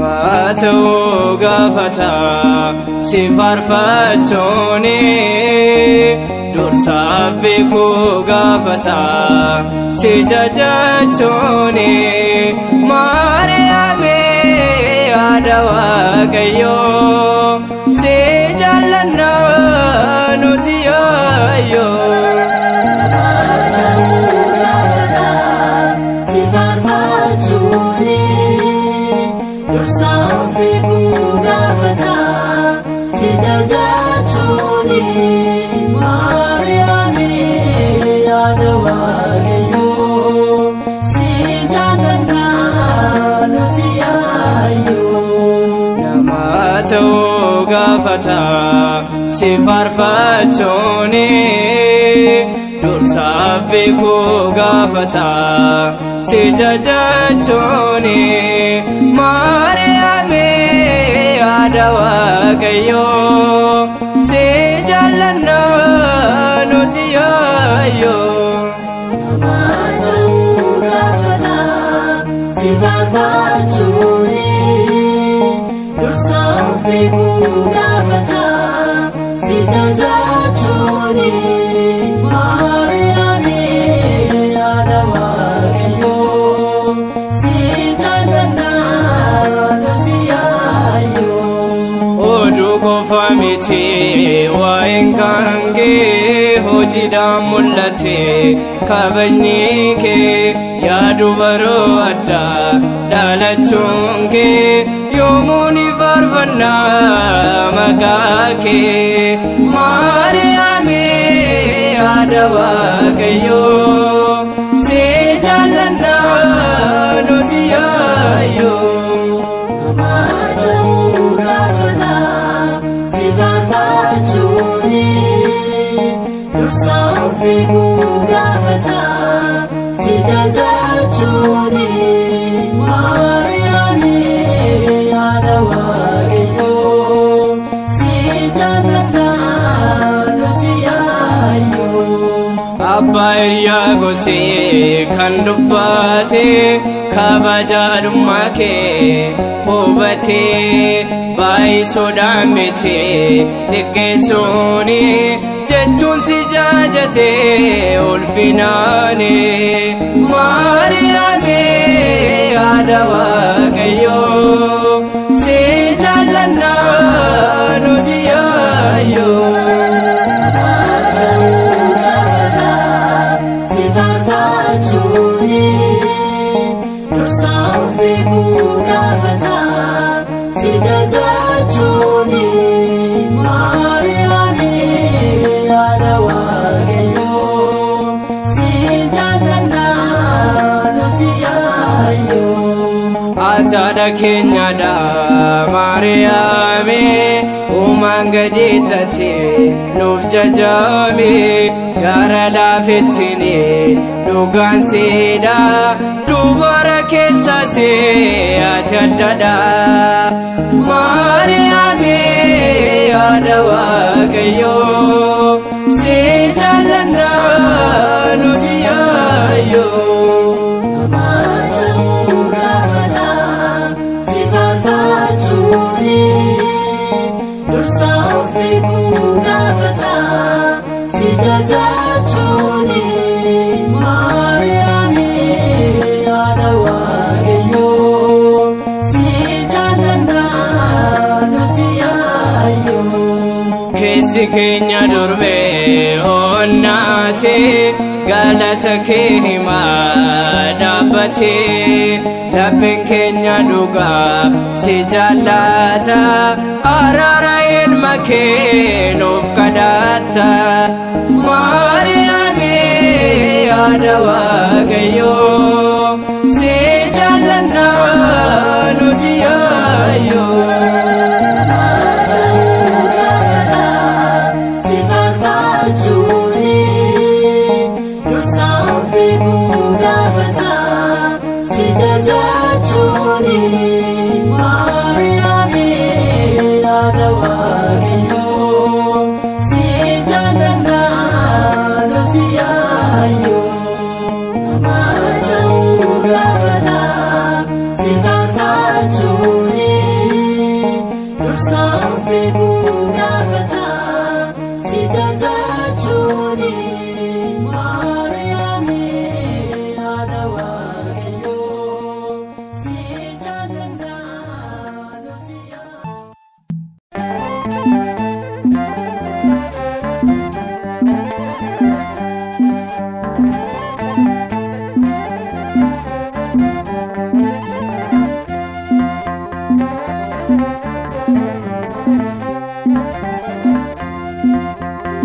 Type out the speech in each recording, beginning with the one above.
Namatu gafata si farfachone dursaaf beeku gafata si jajachone Maariyaame haadha Waaqayyo si jaallanna nuti yaayyo Dursaaf beeku gafata si jajachone Maariyaame haadha Waaqayyo si jaallanna nuti yaayyo Namatu gafata si farfachone dursaaf beeku gafata si jajachone Maariyaame haadha Waaqayyo si jaallanna nuti yaayyo Namatu gafata si farfachone dursaaf beeku gafata si jajachone Maariyaame haadha Waaqayyo si jaallanna nuti yaayyo Oduu qofa miti waa'een kanke hojiidhaan mul'ate kabajni kee yaadu baroo addaa dhalachuun kee yoomuu ni faarfanna maqaa kee Maariyaame haadha Waaqayyo si jaallanna nuti yaayyo Namatu gafata si farfachone dursaaf beeku gafata si jajachone Maariyaame haadha Waaqayyo si jaallanna nuti yaayyo Abbaa Hiriyaa Gosee kan dubbate kabajaadhummaa kee hubatee baay'isoodhaan miti xiqqeessuuni jechuun si jajatee ulfinaani Maariyaame haadha Waaqayyo si jaallanna nuti yaayyo Dursaaf beeku gafata si jajachone Maariyaame haadha Waaqayyo si jaallanna nuti yaayyo Ajaada keenyadha Maariyaame uumaan gadi taate nuuf jajame gara laafettini dhugaan siidha dubara keessa si ati addadha Maariyaame haadha Waaqayyo si jaallanna nuti yaayyo Namatu gafata si farfachone dursaaf beeku gafata si jajachone Maariyaame haadha Waaqayyo si jaallanna nuti yaayyo Keessi keenya durbee onnaate galata kee himaa dhaabbate lapheen keenya dhugaa si jaallata araara ilma kee nuuf kadhatta Maariyaame haadha Waaqayyo si jaallanna nuti yaayyo Namatu gafata si farfachone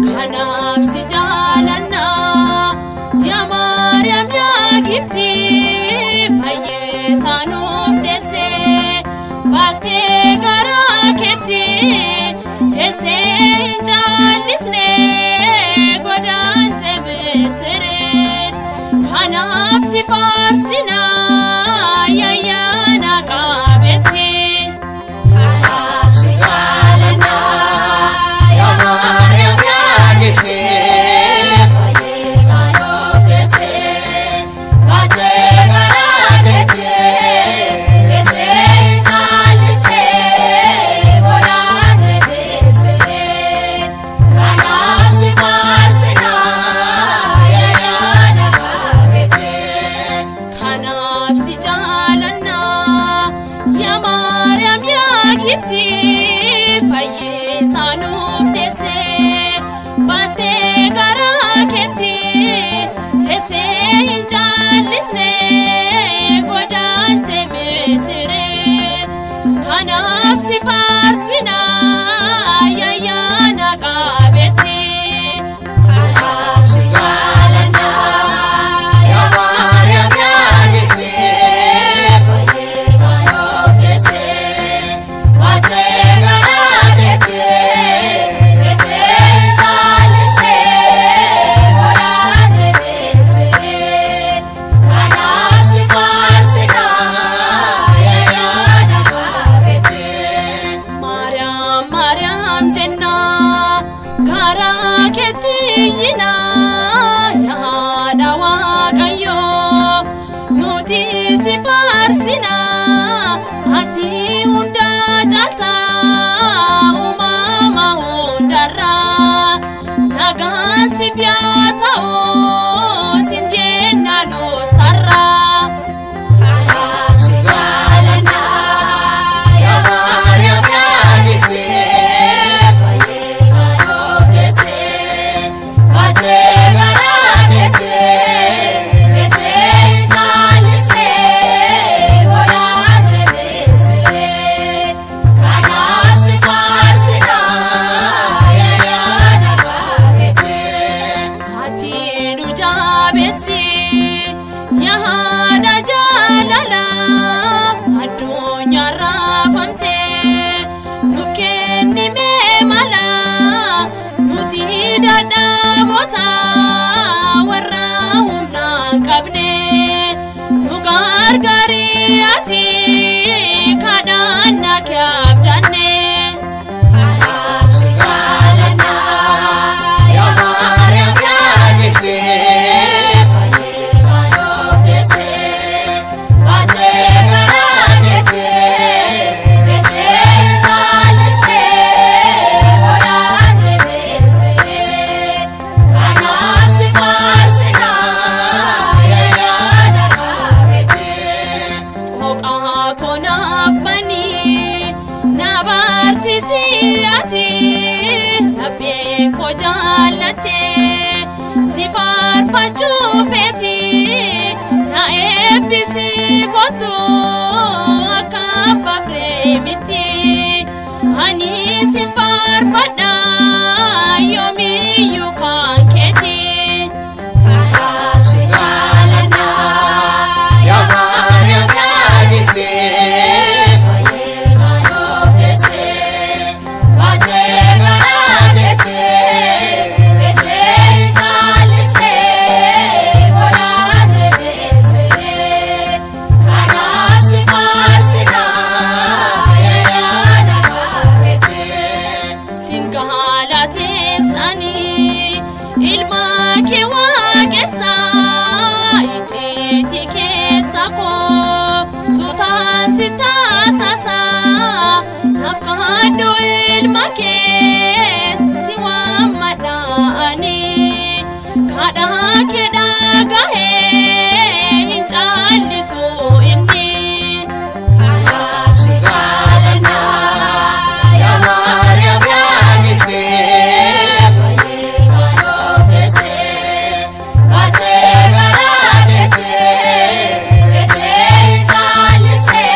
kanaaf si jaalanna yaa Maariyaam yaa gifti fayyisaa nuuf deesse baattee garaa keetti teessee hin jaallisne godaante Misirit kanaaf si faarsina yayyaana qaabetti. Kanaaf si jaalanna yaa Maariyaam yaa gifti fayyisaa nuuf deesse baattee garaa keetti teessee hin jaallisne godaante Misirit kanaaf si faarsina yayyaana qaabetti. Kanaaf si jaalanna yaa Maariyaam yaa gifti fayyisaa nuuf deesse baattee garaa keetti teessee hin jaallisne godaante Misirit kanaaf si faarsina yayyaana qaabetti. Kanaaf si jaalanna yaa Maariyaam yaa gifti fayyisaa nuuf deesse baattee garaa keetti teessee hin jaallisne godaante Misirit kanaaf si faarsina yayyaana qaabetti. Maariyaam Maariyaam jenna garaa keetti iyyina yaa haadha Waaqayyoo nuti si faarsina ati hunda caalta uumama hundarraa nagaan siif yaa ta'u sin jenna nu sarraa. Kanaaf si jaalanna yaa Maariyaam yaa gifti fayyisaa nuuf deesse baattee garaa keetti teessee hin jaallisne godaante Misirit kanaaf si faarsina yayyaana qaabetti. Ati nu jaabeessi yaa haadha jaalala addunyaa raafamtee nuuf kennime mala nuti dadhaboota warra humna hin qabne nu gargaari ati kadhannaa kee abdanne. Kanaaf si jaalanna yaa Maariyaam yaa gifti fayyisaa nuuf deesse baattee garaa keetti teessee hin jaallisne godaante Misirit kanaaf si faarsina yayyaana qaabetti. Dhooqaa konaaf banii na barsiisi ati lapheen koo jaallatte si faarfachuu feeti na eebbisi kottu akka abbaa fireemitti ani si faarfadha yoomiyyuu kan keeti. Kanaaf si jaalanna yaa Maariyaam yaa gifti fayyisaa nuuf deesse baattee garaa keetti teessee hin jaallisne godaante Misirit kanaaf si faarsina yayyaana qaabetti. Singalateessani ilma kee waaqessa ijjiiti keessa koo suutaan si taasisa naaf kadhu ilma kee si waammadhaani kadhaa kee dhagahee hin caallisu inni. Kanaaf si jaalanna yaa Maariyaam yaa gifti fayyisaa nuuf deesse baattee garaa keetti teessee hin jaallisne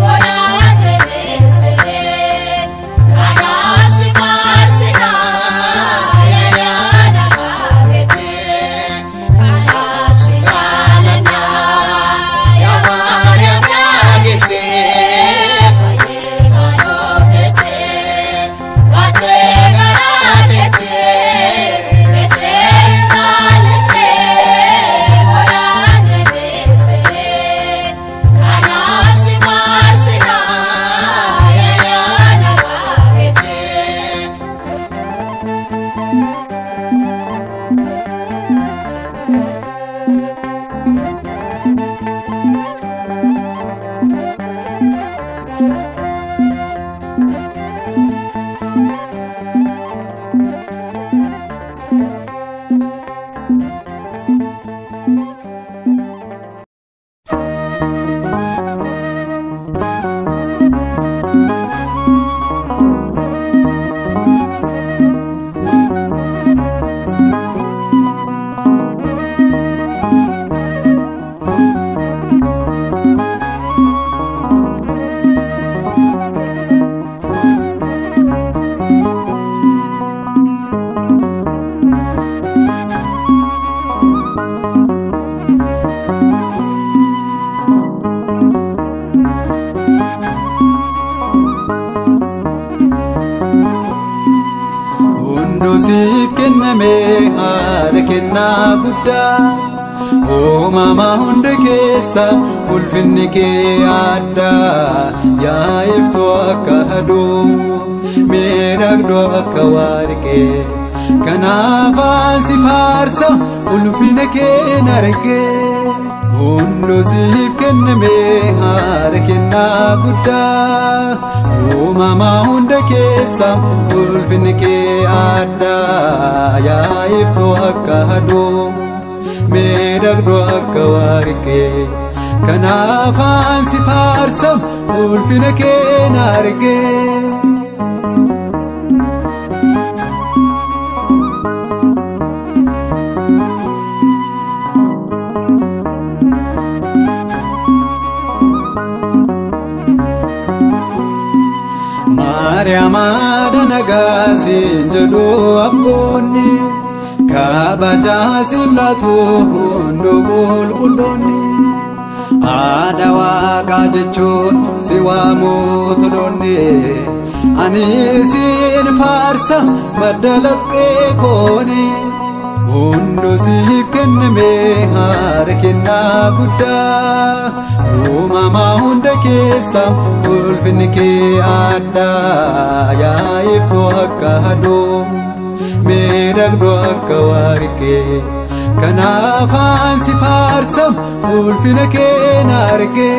godaante Misirit kanaaf si Siif kenname haadha kennaa guddaa uumama hunda keessa ulfinni kee addaa yaa iftuu akka aduu miidhagduu akka warqee kanaaf si faarsa ulfina kee argee hundi siif kenname haadha kennaa guddaa uumama hunda keessa ulfinni kee addaa yaa iftuu akka aduu miidhagduu akka warqee kanaaf si faarsa ulfina kee argee. Maryama danagasi jedhu abboonni kabajaa simlatu hundu qulqulloonni haadha Waaqaa jechuun si waamu toloonni ani siin faarsa madda laphee kooni hundi siif kenname haadha kennaa guddaa uumama hunda keessa ulfinni kee addaa yaa iftuu akka aduu miidhagduu akka warqee kanaaf si faarsa ulfina kee argee.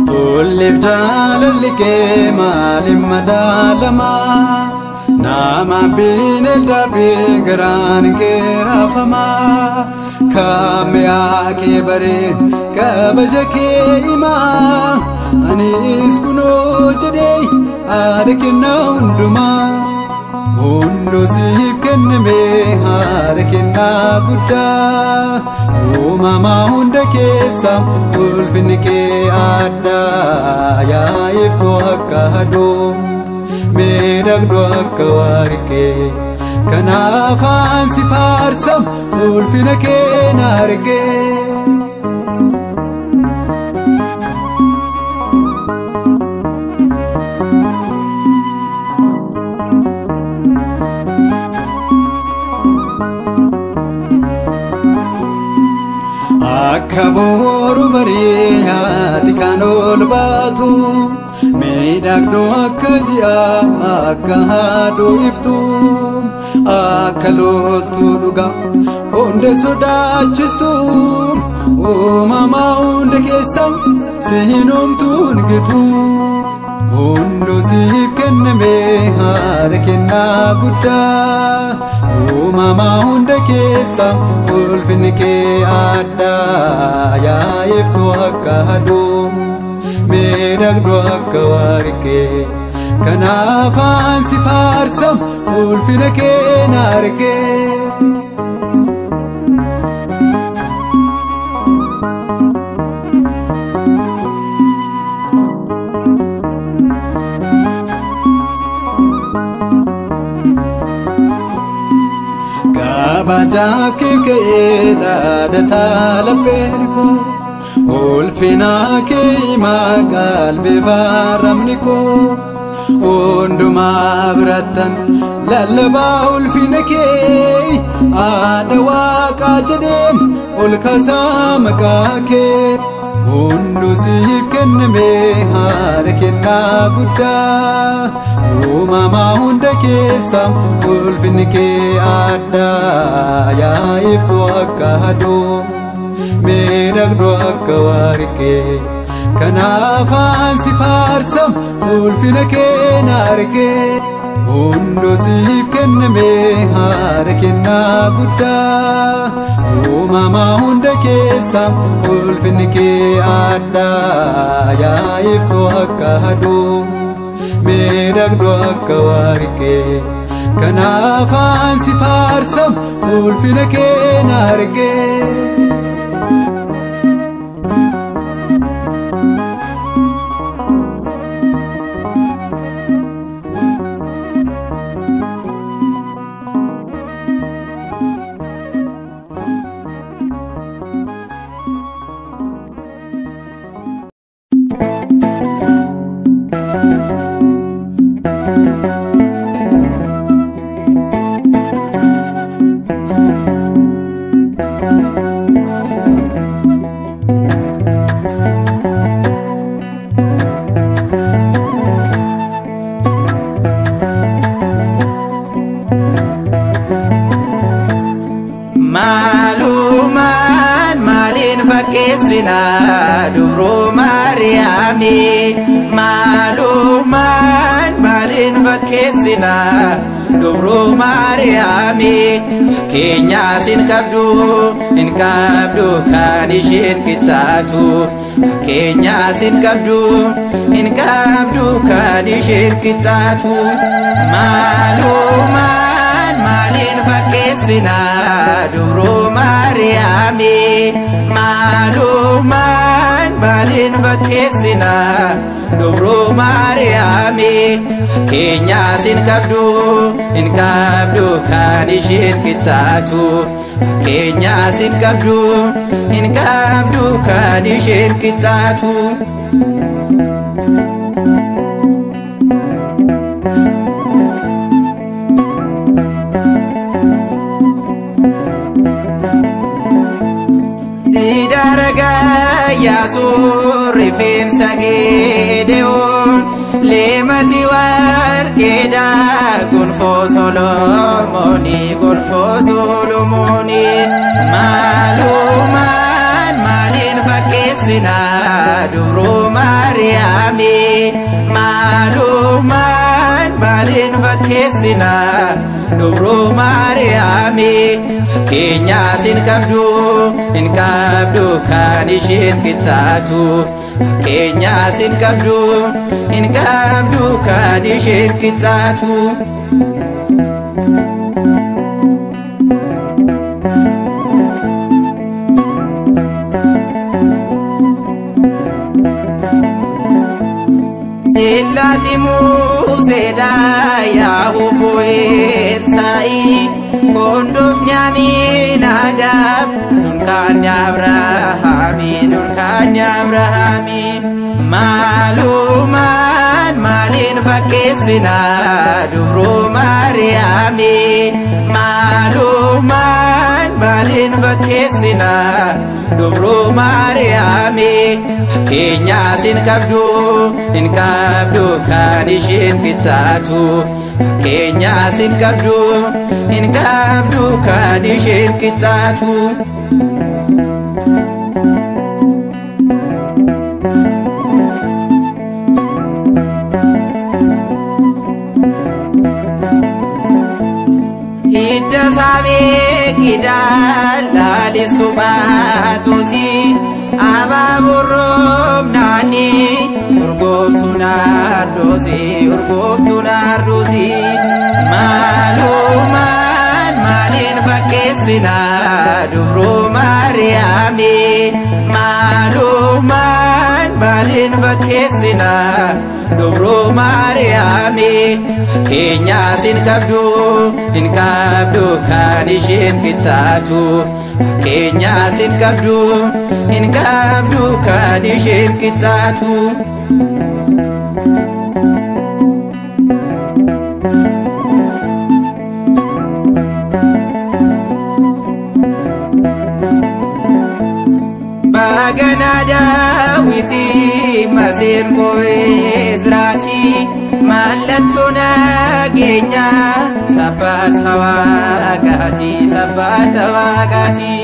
Tulif jaalalli kee maaliin madaalama nama bineeldaa fi garaan kee raafama kaamiyaa kee bareed kabaja kee himaa anis kunoo jedhee haadha kennaa hundumaa hundi siif kenname haadha kennaa guddaa uumama hunda keessa ulfinni kee addaa yaa iftuu akka aduu miidhagduu akka warqee kanaaf si faarsa ulfina kee argee. Akka boru bareeyaati kan ol baatu miidhagduu akka ji'a akka aduu iftuu akka loltuu dhugaa hunda sodaachistu uumama hunda keessa si hin homtuun gitu hundi siif kenname haadha kennaa guddaa uumama hunda keessa ulfinni kee addaa yaa iftuu akka aduu miidhagduu akka warqee kanaaf si faarsa ulfina kee argee. Kabajaa kee ka'ee dhaadhataa lapheen koo ulfina kee qalbii faaramni koo hundumaa birattan lallabaa ulfina kee haadha Waaqaa jedheen ol kaasaa maqaa kee hundu siif kenname haadha kennaa guddaa uumamaa hunda keessa ulfinni kee addaa yaa iftuu akka aduu miidhagduu akka warqee kanaaf ansi faarsam ulfina kee na argee hundu siif kenname haadha kennaa guddaa uumamaa hunda keessa ulfinni kee addaa yaa iftuu akka aduu miidhagduu akka warqee kanaaf ansi faarsam ulfina kee na argee. Dubro Mariami maluman malin fakesina Dubro Mariami Kenya sin kabdu kan ishin kitatu Kenya sin kabdu kan ishin kitatu maluman malin fakesina Dubro Mariami maluman malin fakesina Dubro Mariami Kenya sin kabdu kan ishin kitatu Kenya sin kabdu kan ishin kitatu Ya surifin sagedeon lemati warkeda gunfo solomoni maluman malin fakesina Dubro Mariami maluman malin fakesina Dubro Mariami Kenya sin kabdu kan ishin kitatu Kenya sin kabdu kan ishin kitatu Silati museda ya hubuir sai kondof nyamin adab Nunkan Abrahami maluman malin fakesina Dubro Mariami maluman malin fakesina Dubro Mariami Kenya sin kabdu kan ishin kitatu Kenya sin kabdu kan ishin kitatu Hidda sabe kidalalis tubatusi ababurum nani urgoftu nardosi maluman malin fakesina Dubro Mariami maluman malin fakesina Dubro Mariami Kenya sin kabdu kan ishin kitatu Kenya sin kabdu kan ishin kitatu Baganada miti masir ko Ezraati mallattu nageenya sabbata waaqaati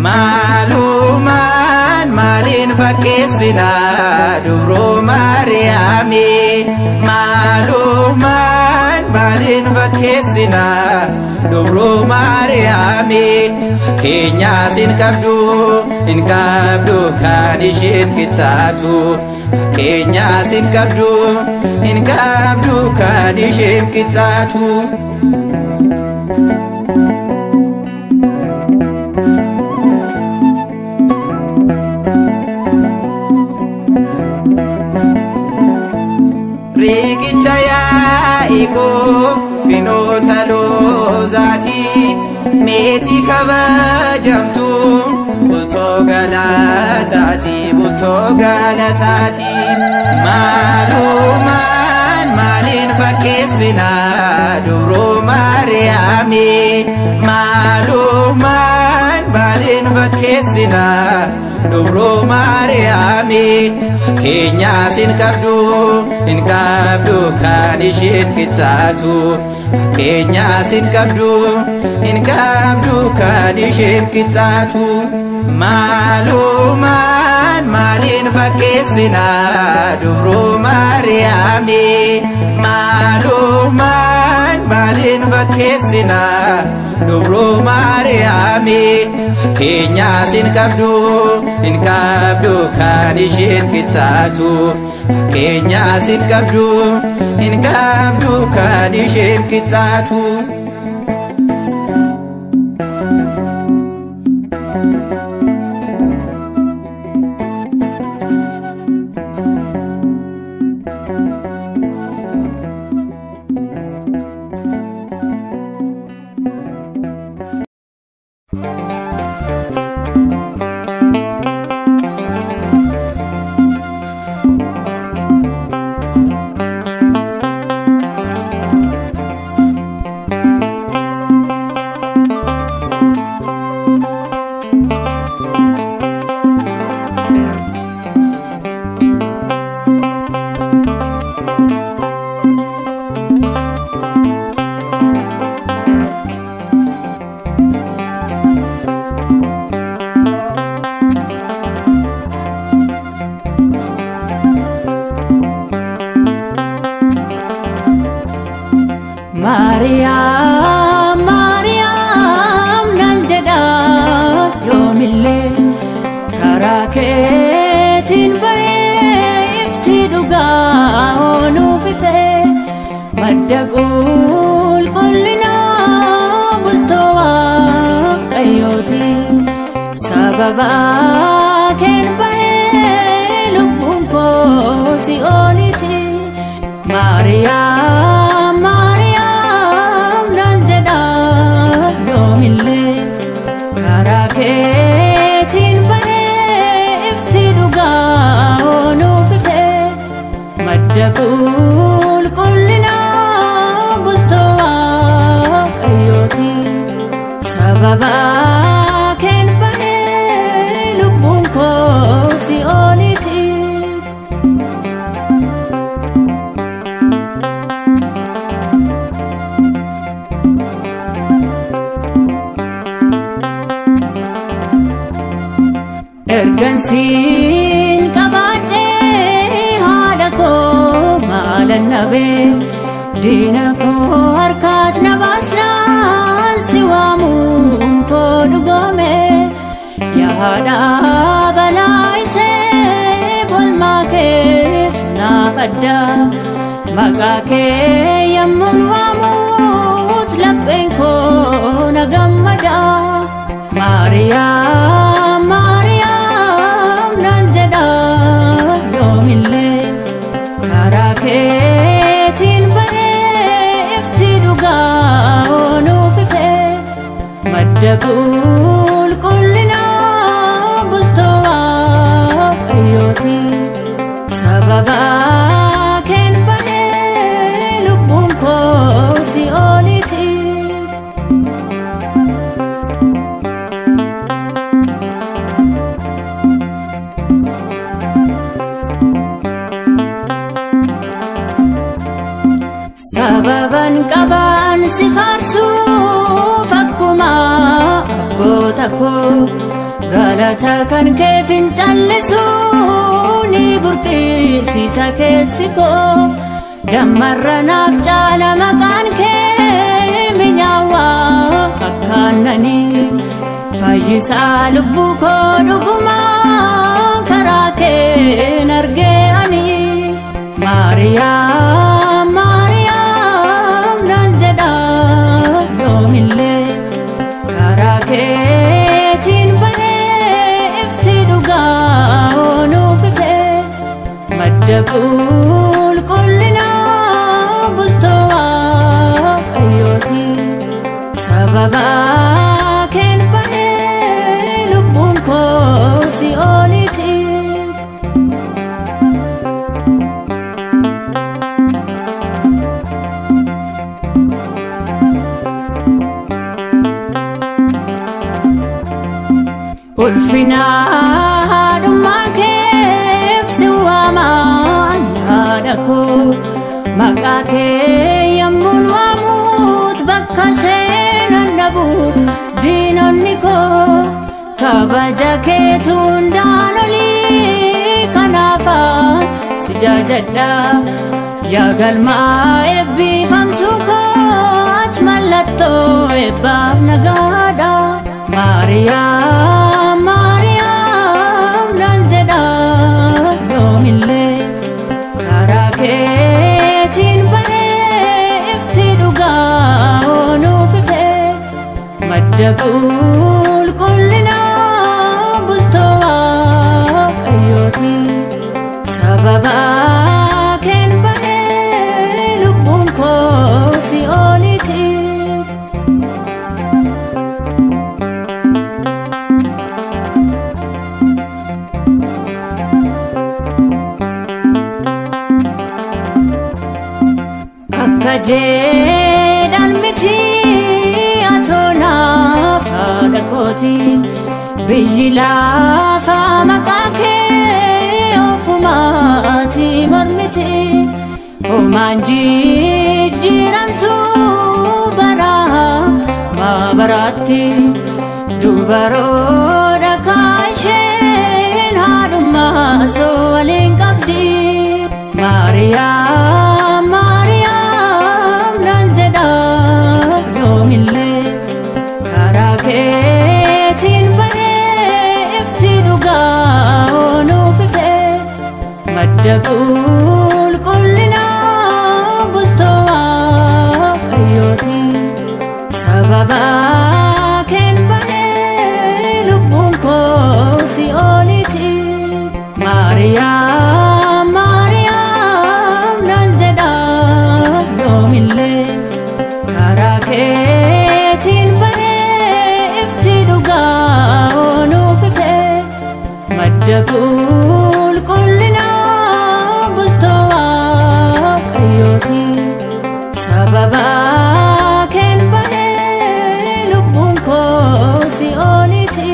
maalumaan maalin fakkeessina dubroo Maariyaami maalumaan maalin fakkeessina dubroo Maariyaami keenya sin qabdu kan isheen qixxaatu keenya sin qabdu kan isheen qixxaatu riqicha Yaaqoob finoota loozaati meetii kabajamtu bultoo galataati maalumaan maalin fakkeessina dubroo Maariyaami maalumaan maalin fakkeessina dubroo Maariyaami keenya sin qabdu kan isheen qixxaatu keenya sin qabdu kan isheen qixxaatu maalumaan maalin fakkeessina dubroo Maariyaami maalumaan maalin fakkeessina dubroo Maariyaami keenya sin qabdu kan isheen qixxaatu keenya sin qabdu kan isheen qixxaatu Maariyaam nan jedha yoomillee karaa keetiin bahee ifti dhugaa nuuf ife madda qulqullinaa bultoo Waaqayyooti sababa keen bahee lubbuun koo si'ooniti Maariyaam nan jedha yoomillee karaa keetiin bahee ifti dhugaa nuuf ife madda qulqullinaa bultoo Waaqayyooti sababa keen bahee lubbuun koo si'ooniti ergansiin qabaadhee haadha koo maalan nabee diina koo harkaat na baasnaan si waamuun koo dhugoome yaa haadha balaa isee bolmaa keetu naaf adda maqaa kee yemmuun waamuut lapheen koo na gammada Maariyaam nan jedha yoomillee karaa keetiin bahee ifti dhugaa nuuf ife madda qulqullinaa bultoo Waaqayyooti sababa keen bahee lubbuun koo si'ooniti si faarsuuf akkuma abboota koo galata kan kee fincallisu ni burqisiisa keessi koo dammarra naaf caala maqaan kee minyaawaa akkaannanii fayyisaa lubbuu koo dhuguma karaa keen argee ani Maariyaam Maariyaam nan jedha yoomillee karaa keetiin bahee ifti dhugaa nuuf ife madda qulqullinaa bultoo Waaqayyooti sababa keen bahee lubbuun koo si'ooliti. Ulfinaa haadhummaa keef si waamaan yaada koo maqaa kee yommuun waamuut bakka seenan dhabu diinonni koo kabaja keetu hundaan olii kanaafaan si jaajadha yaa galmaa eebbifamtuu koot mallattoo eebbaaf nagaadha Maariyaam Maariyaam nan jedha yoomillee karaa keetiin bahee ifti dhugaa nuuf ife madda qulqullinaa bultoo Waaqayyooti sababa keen bahee lubbuun koo si'ooliti. Jedhan miti atoonaaf haadha kooti biyyi lafaa maqaa kee ofumaati mormiti homaan jijjiiramtu baraa maabaraatti dubaroodha kaasheen haadhummaa soo waliin qabdi Maariyaam Maariyaam nan jedha yoomillee karaa keetiin bahee ifti dhugaa nuuf ife madda qulqullinaa bultoo Waaqayyooti sababa keen bahee lubbuun koo si'ooliti Maariyaam Maariyaam nan jedha yoomillee karaa keetiin bahee ifti dhugaa nuuf ife madda qulqullinaa bultoo Waaqayyooti sababa keen bahee lubbuun koo si'ooliti.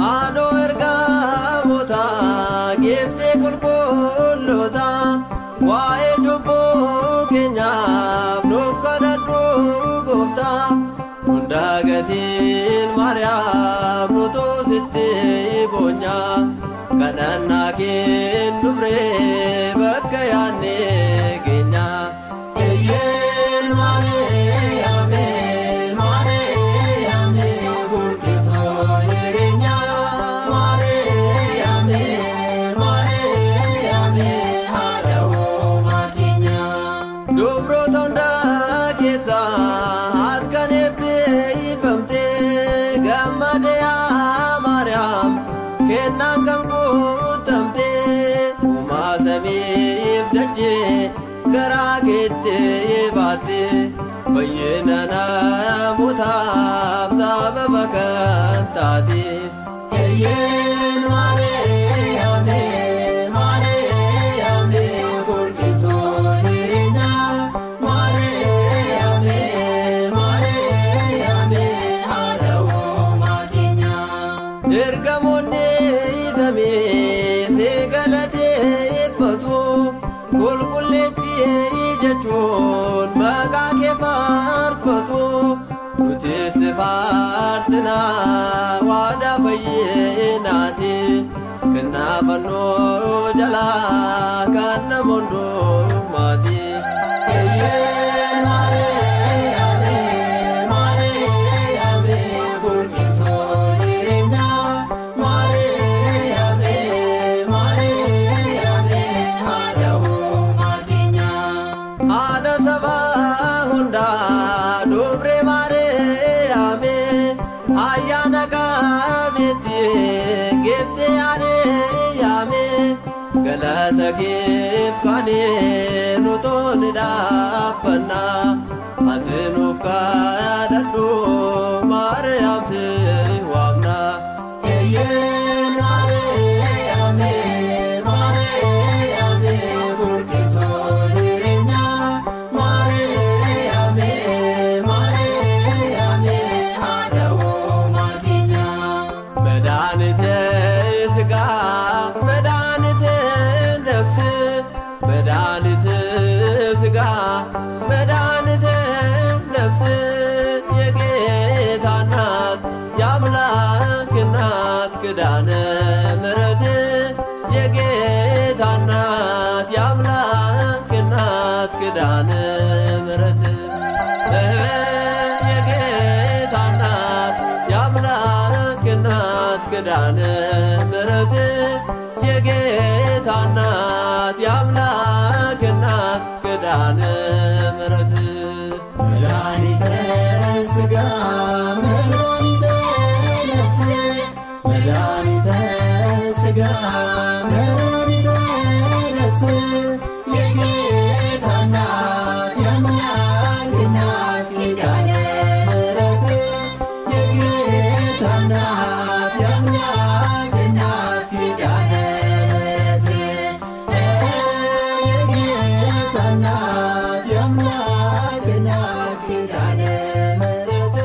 Ado erga mota gifte kulkulota wae jubbu kenya nuuf kadhadhu goofta hunda gatiin Maariyaam nutuu sitti bonya kadhannaa keen dubree bakka yaanne keenya eeyyeen Maariyaame Maariyaame burqitoo jireenya Maariyaame Maariyaame haadha uumaa keenya dubroota hundaa keessa haat kan eebbifamte gammade yaa Maariyaam kennaan kan guutamte uumaa samiif dachee garaa keetti baatte baay'ina namootaaf sababa kan taate eeyyeen Maariyaame Maariyaame burqitoo jireenya Maariyaame Maariyaame haadha uumaa keenya ergamoonni samii si galateeffatu qulqulleetti jechuun maqaa kee faarfatu nuti si faarsina waadaa fayyinaati kennaa fannoo jalaa kan nama hundumaati eeyyeen Maariyaame Maariyaame burqitoo jireenya Maariyaame Maariyaame haadha uumaa keenya haadha saba hundaa dubree Maariyaame ayyaana qabeetti geefte Maariyaame galata keef kaanee nutuu ni dhaabbanna ati nuuf kadhadhu Maariyaam si waamna eeyyeen Maariyaame Maariyaame burqitoo jireenya Maariyaame Maariyaame haadha uumaa keenya madaanite siga madaanite nafsi madaanite siga madaanite nafsi የጌታ እናት የአምላክ እናት ኪዳነ ምሕረት የጌታ እናት የአምላክ እናት ኪዳነ ምሕረት የጌታ እናት የአምላክ እናት ኪዳነ ምሕረት የጌታ እናት የአምላክ እናት ኪዳነ ምሕረት መድኃኒተ ሥጋ መድኃኒተ ነፍስ መድኃኒተ ሥጋ መድኃኒተ ነፍስ የጌታ እናት የአምላክ እናት ኪዳነ ምሕረት የጌታ እናት የአምላክ እናት ኪዳነ ምሕረት የጌታ እናት የአምላክ እናት ኪዳነ ምሕረት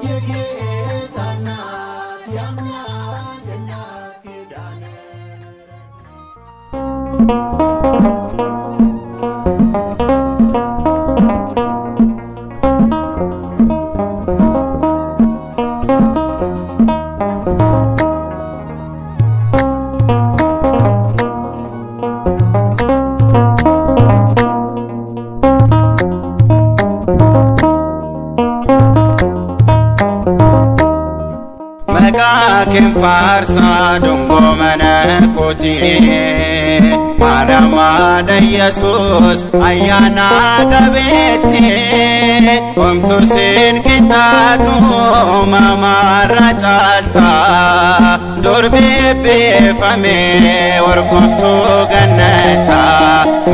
የጌታ እናት የአምላክ እናት ኪዳነ Maqaakin faarsaa dungoo mana kootii Maariyaam haadha Yesuus ayyaana qabeetti homtuu siin qixxaatu mamaarra caalta durbee beeffamee warqoftuu gannata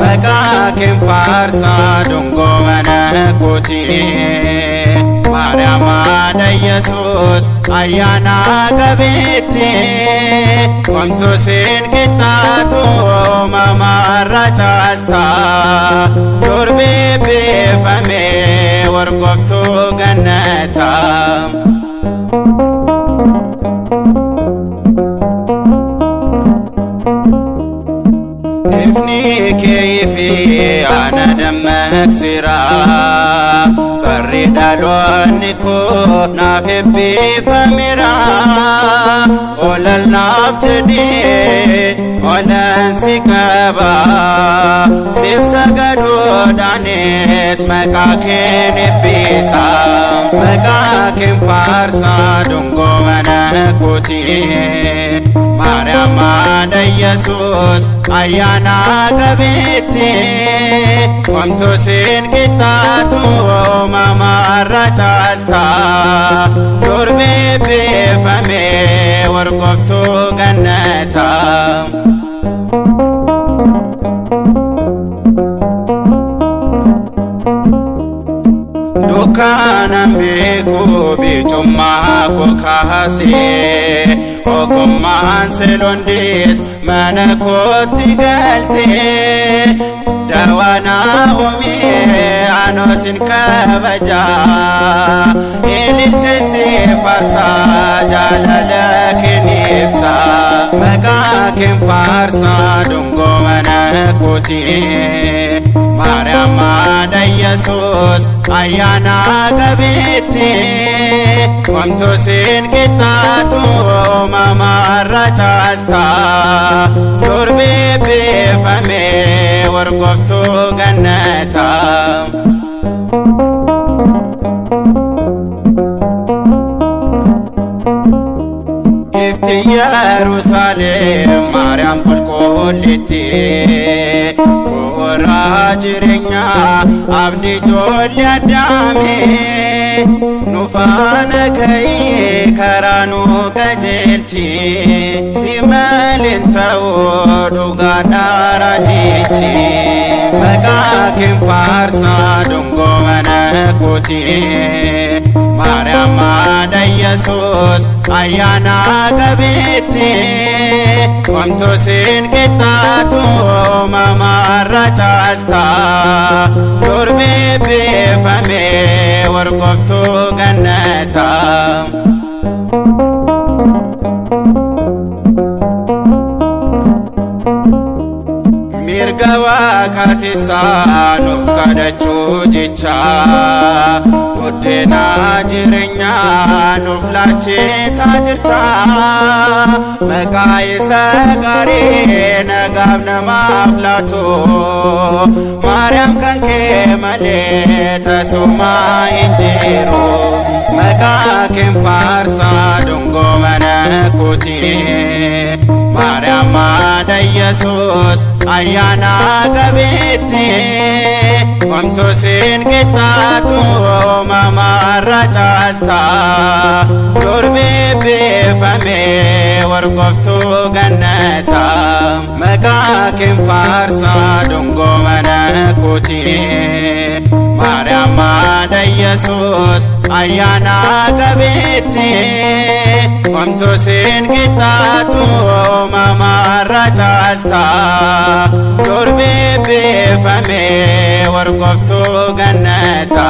Maqaakin faarsaa dungoo mana kootii Maariyaam haadha Yesuus ayyaana qabeetti homtuu siin qixxaatu mamaarra caalta durbee beeffamee warqoftuu gannata dammaqsira barri dhaloonni koo naaf eebbifamira ololnaaf jedhee olan si qaba siif sagaduudhaanis maqaa keen eebbisa maqaa keen faarsa dungoo mana kootii Maariyaam haadha Yesuus ayyaana qabeetti wamtu siin qixxaatu uumamarra caalta durbee beefamee warqoftuu gannata dukkanan beeku bichummaa koo kaasee ogummaan selondis mana kootti galtee dawanaa humee anosin kabaja ililcheetti farsaa jaalala keen ibsa maqaa keen faarsa dungoo mana kootii Maariyaam haadha Yesuus ayyaana qabeetti wamtu siin qixxaatu uumamarra caalta durbee beefamee warqoftuu gannata Ifti Yerusaalem Maariyaam qulqullitti bu'uura jireenyaa abdii ijoollee Addaamee nu faana ka'ii karaa nu qajeelchi si maaliin ta'uu dhugaadhaa raajichi maqaa keen faarsa dungoo mana kootii Maariyaam haadha Yesuus ayyaana qabeetti wamtu siin qixxaatu uumamarra caalta durbee beefamee warqoftuu gannata mirga waaqaatiin nuuf kadhachuu jecha buddeena jireenyaa nuuf laachisaa jirta maqaa isa gaarii nagaaf namaaf laatu Maariyaam kan kee malee tasumaa hin jiru maqaa keen faarsa dungoo mana kootii Maariyaam haadha Yesuus ayyaana qabeetti wamtu siin qixxaatu uumamarra caalta durbee beefamee warqoftuu gannata maqaa keen faarsa dungoo mana kootii Maariyaam haadha Yesuus ayyaana qabeetti wamtu siin qixxaatu uumamarra caalta durbee beefamee warqoftuu gannata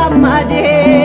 gammadee